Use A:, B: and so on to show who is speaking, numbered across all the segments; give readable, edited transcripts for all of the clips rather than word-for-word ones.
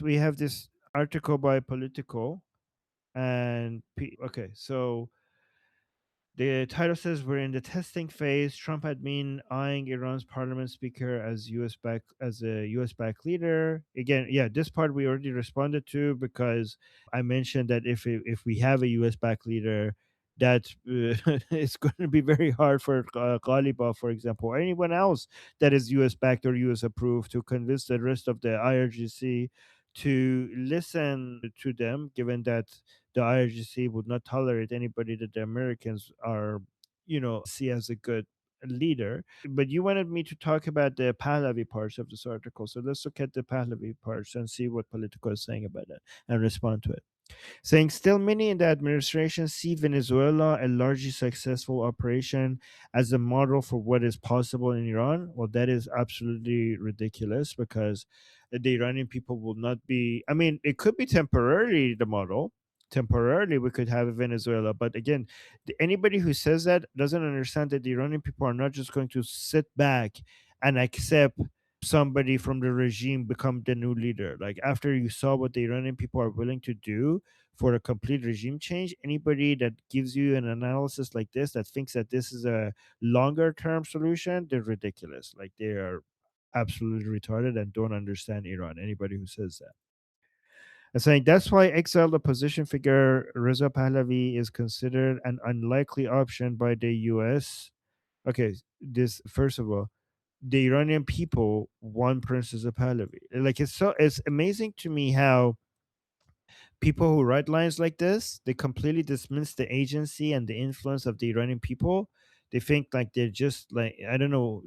A: We have this article by Politico, and okay, so the title says we're in the testing phase. Trump admin eyeing Iran's parliament speaker as a US back leader. Again, yeah, this part we already responded to because I mentioned that if we have a US back leader, that it's going to be very hard for Ghaliba, for example, or anyone else that is US backed or US approved to convince the rest of the IRGC to listen to them, given that the IRGC would not tolerate anybody that the Americans are, see as a good leader. But you wanted me to talk about the Pahlavi parts of this article. So let's look at the Pahlavi parts and see what Politico is saying about it and respond to it. Saying still many in the administration see Venezuela, a largely successful operation, as a model for what is possible in Iran. Well, that is absolutely ridiculous because the Iranian people will not be, I mean, it could be temporarily the model. Temporarily, we could have Venezuela. But again, anybody who says that doesn't understand that the Iranian people are not just going to sit back and accept somebody from the regime become the new leader. Like after you saw what the Iranian people are willing to do for a complete regime change, anybody that gives you an analysis like this that thinks that this is a longer term solution, they're ridiculous. Like they are absolutely retarded and don't understand Iran. Anybody who says that. And saying that's why exiled opposition figure Reza Pahlavi is considered an unlikely option by the US. Okay, this first of all, the Iranian people want Prince Reza Pahlavi. Like it's amazing to me how people who write lines like this, they completely dismiss the agency and the influence of the Iranian people. They think like they're just like, I don't know,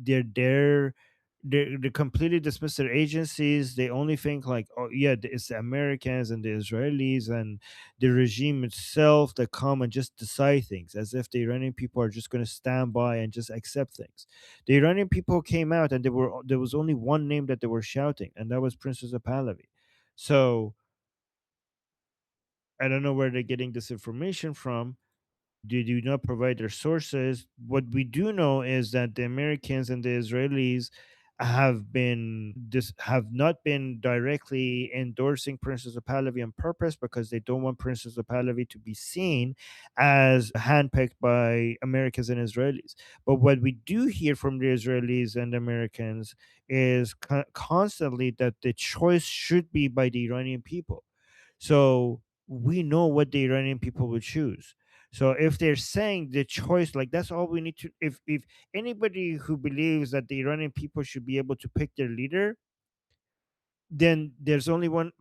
A: they're there. They completely dismiss their agencies. They only think like, oh yeah, it's the Americans and the Israelis and the regime itself that come and just decide things, as if the Iranian people are just going to stand by and just accept things. The Iranian people came out and there was only one name that they were shouting, and that was Princess Pahlavi. So I don't know where they're getting this information from. They do not provide their sources. What we do know is that the Americans and the Israelis have not been directly endorsing Princess Pahlavi on purpose because they don't want Princess Pahlavi to be seen as handpicked by Americans and Israelis. But what we do hear from the Israelis and Americans is constantly that the choice should be by the Iranian people. So we know what the Iranian people would choose. So if they're saying the choice, like that's all we need to. If anybody who believes that the Iranian people should be able to pick their leader, then there's only one,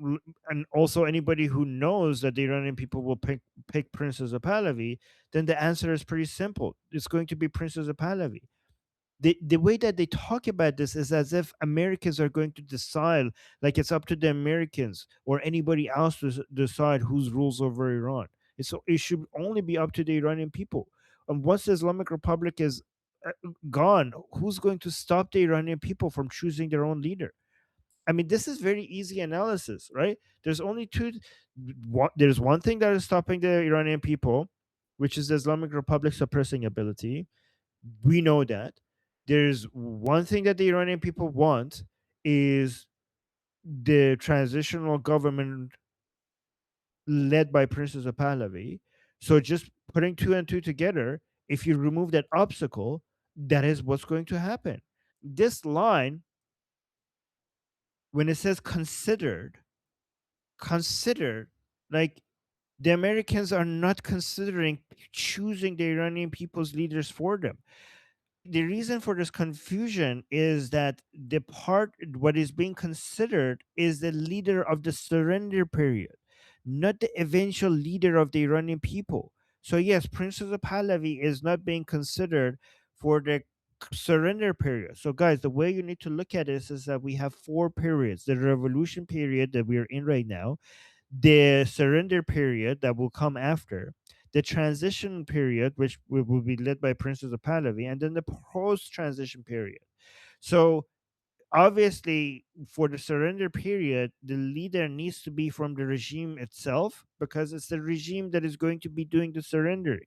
A: and also anybody who knows that the Iranian people will pick Princess Pahlavi, then the answer is pretty simple. It's going to be Princess Pahlavi. The way that they talk about this is as if Americans are going to decide, like it's up to the Americans or anybody else to decide who's rules over Iran. It should only be up to the Iranian people. And once the Islamic Republic is uh, gone, who's going to stop the Iranian people from choosing their own leader? I mean, this is very easy analysis, right? There's only two. There's one thing that is stopping the Iranian people, which is the Islamic Republic suppressing ability. We know that. There's one thing that the Iranian people want is the transitional government led by Princess Pahlavi. So just putting two and two together, if you remove that obstacle, that is what's going to happen. This line, when it says considered, like the Americans are not considering choosing the Iranian people's leaders for them. The reason for this confusion is that what is being considered is the leader of the surrender period, not the eventual leader of the Iranian people. So yes, Princess Pahlavi is not being considered for the surrender period. So guys, the way you need to look at this is that we have four periods: the revolution period that we are in right now, the surrender period that will come after, the transition period, which will be led by Princess of Pahlavi, and then the post transition period. So, obviously, for the surrender period, the leader needs to be from the regime itself because it's the regime that is going to be doing the surrendering.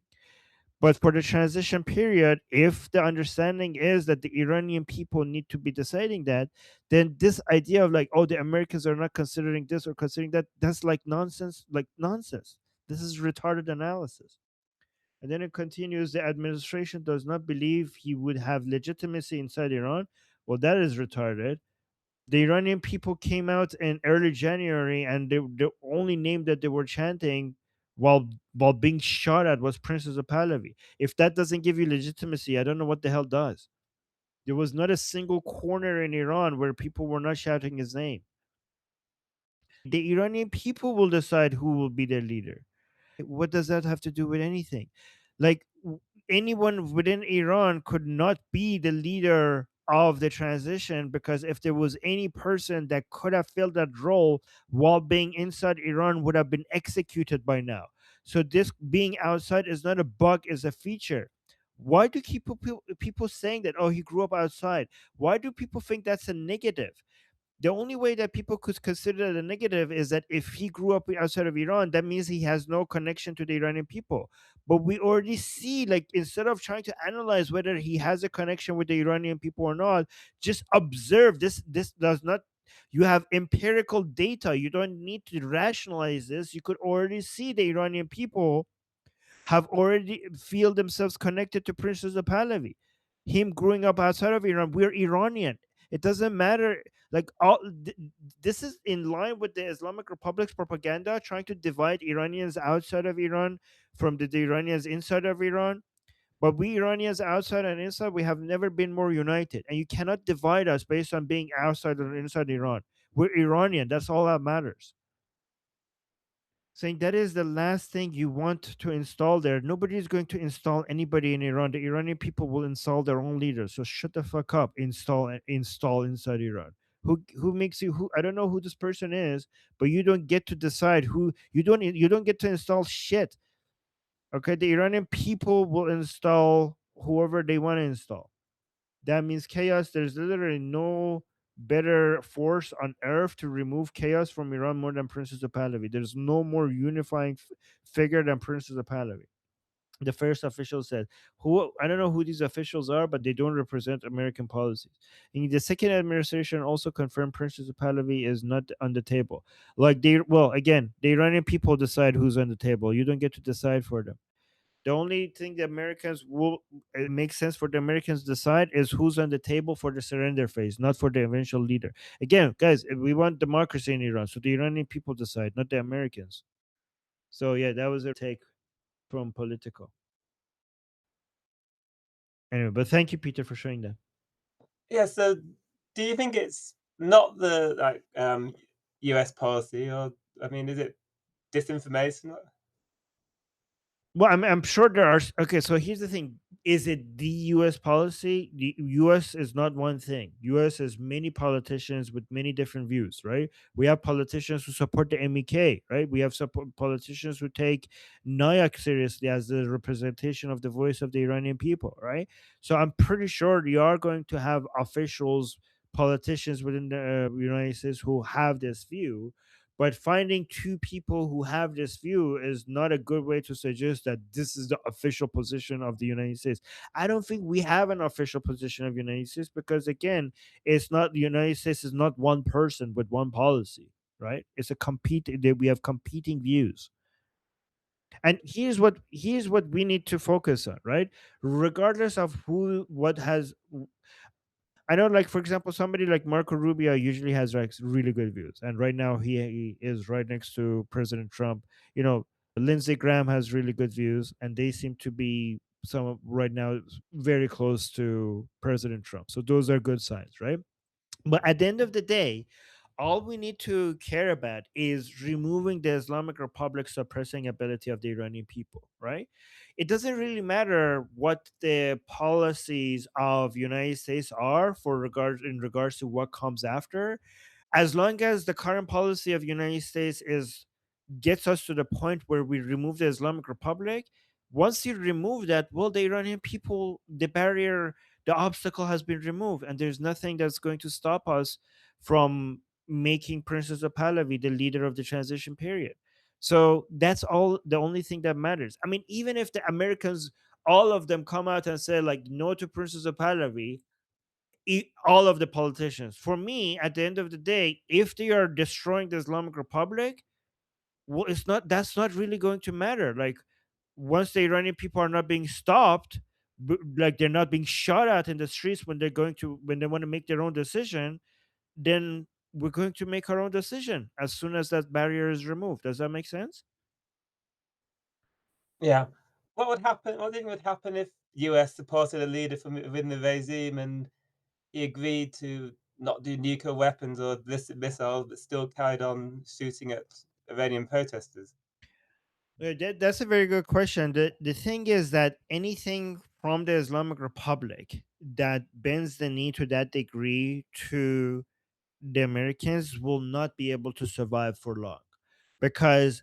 A: But for the transition period, if the understanding is that the Iranian people need to be deciding that, then this idea of like, oh, the Americans are not considering this or considering that, that's like nonsense, like nonsense. This is retarded analysis. And then it continues, the administration does not believe he would have legitimacy inside Iran. Well, that is retarded. The Iranian people came out in early January, and the only name that they were chanting while being shot at was Prince Reza Pahlavi. If that doesn't give you legitimacy, I don't know what the hell does. There was not a single corner in Iran where people were not shouting his name. The Iranian people will decide who will be their leader. What does that have to do with anything? Like, anyone within Iran could not be the leader of the transition, because if there was any person that could have filled that role while being inside Iran would have been executed by now. So this being outside is not a bug, is a feature. Why do people saying that, oh, he grew up outside? Why do people think that's a negative? The only way that people could consider it a negative is that if he grew up outside of Iran, that means he has no connection to the Iranian people. But we already see, like, instead of trying to analyze whether he has a connection with the Iranian people or not, just observe this. This does not. You have empirical data. You don't need to rationalize this. You could already see the Iranian people have already feel themselves connected to Prince Reza Pahlavi. Him growing up outside of Iran, we're Iranian. It doesn't matter. Like, this is in line with the Islamic Republic's propaganda, trying to divide Iranians outside of Iran from the Iranians inside of Iran. But we Iranians outside and inside, we have never been more united. And you cannot divide us based on being outside or inside Iran. We're Iranian. That's all that matters. Saying that is the last thing you want to install there. Nobody is going to install anybody in Iran. The Iranian people will install their own leaders. So shut the fuck up. Install inside Iran. Who makes you who? I don't know who this person is, but you don't get to decide who. You don't get to install shit. Okay, the Iranian people will install whoever they want to install. That means chaos. There's literally no better force on earth to remove chaos from Iran more than Princess of Pahlavi. There's no more unifying figure than Princess of Pahlavi. The first official said, "Who I don't know who these officials are, but they don't represent American policies." And the second administration also confirmed Princess of Pahlavi is not on the table. Like well, again, the Iranian people decide who's on the table. You don't get to decide for them. The only thing the Americans will it makes sense for the Americans to decide is who's on the table for the surrender phase, not for the eventual leader. Again, guys, we want democracy in Iran, so the Iranian people decide, not the Americans. So yeah, that was a take from Politico. Anyway, but thank you, Peter, for sharing that.
B: Yeah. So, do you think it's not the US policy, or I mean, is it disinformation?
A: Well, I'm sure there are. Okay, so here's the thing: is it the U.S. policy? The U.S. is not one thing. U.S. has many politicians with many different views, right? We have politicians who support the MEK, right? We have politicians who take Nayak seriously as the representation of the voice of the Iranian people, right? So I'm pretty sure you are going to have officials, politicians within the United States who have this view, but finding two people who have this view is not a good way to suggest that this is the official position of the United States. I don't think we have an official position of the United States because, again, it's not the United States is not one person with one policy, right? It's a we have competing views. And here's what we need to focus on, right? Regardless of who what has I know, like, for example, somebody like Marco Rubio usually has like really good views, and right now he is right next to President Trump. Lindsey Graham has really good views, and they seem to be right now very close to President Trump. So those are good signs, right? But at the end of the day, all we need to care about is removing the Islamic Republic suppressing ability of the Iranian people, right? It doesn't really matter what the policies of United States are in regards to what comes after, as long as the current policy of United States is gets us to the point where we remove the Islamic Republic. Once you remove that, well, the Iranian people, the barrier, the obstacle has been removed, and there's nothing that's going to stop us from making Princess of Pahlavi the leader of the transition period. So that's all. The only thing that matters. I mean, even if the Americans all of them come out and say like no to Prince Reza Pahlavi, all of the politicians. For me, at the end of the day, if they are destroying the Islamic Republic, well, it's not that's not really going to matter. Like once the Iranian people are not being stopped, like they're not being shot at in the streets when they want to make their own decision, then we're going to make our own decision as soon as that barrier is removed. Does that make sense?
B: Yeah. What would happen? What do you think would happen if US supported a leader from within the regime and he agreed to not do nuclear weapons or ballistic missiles, but still carried on shooting at Iranian protesters?
A: That's a very good question. The thing is that anything from the Islamic Republic that bends the knee to that degree to the Americans will not be able to survive for long, because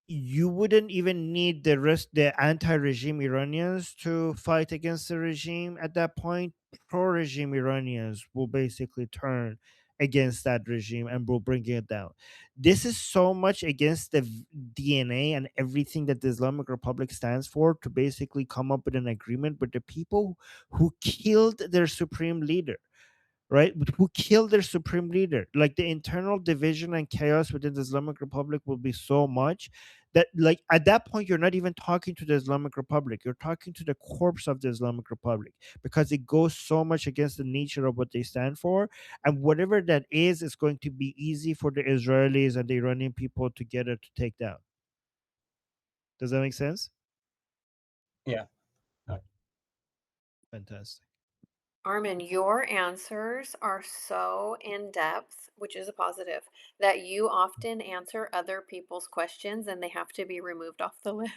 A: you wouldn't even need the anti-regime Iranians to fight against the regime. At that point, pro-regime Iranians will basically turn against that regime and will bring it down. This is so much against the DNA and everything that the Islamic Republic stands for, to basically come up with an agreement with the people who killed their supreme leader, right? But who killed their supreme leader. Like the internal division and chaos within the Islamic Republic will be so much that, like, at that point, you're not even talking to the Islamic Republic. You're talking to the corpse of the Islamic Republic, because it goes so much against the nature of what they stand for. And whatever that is going to be easy for the Israelis and the Iranian people together to take down. Does that make sense?
B: Yeah. Right.
A: Fantastic.
C: Armin, your answers are so in depth, which is a positive, that you often answer other people's questions and they have to be removed off the list.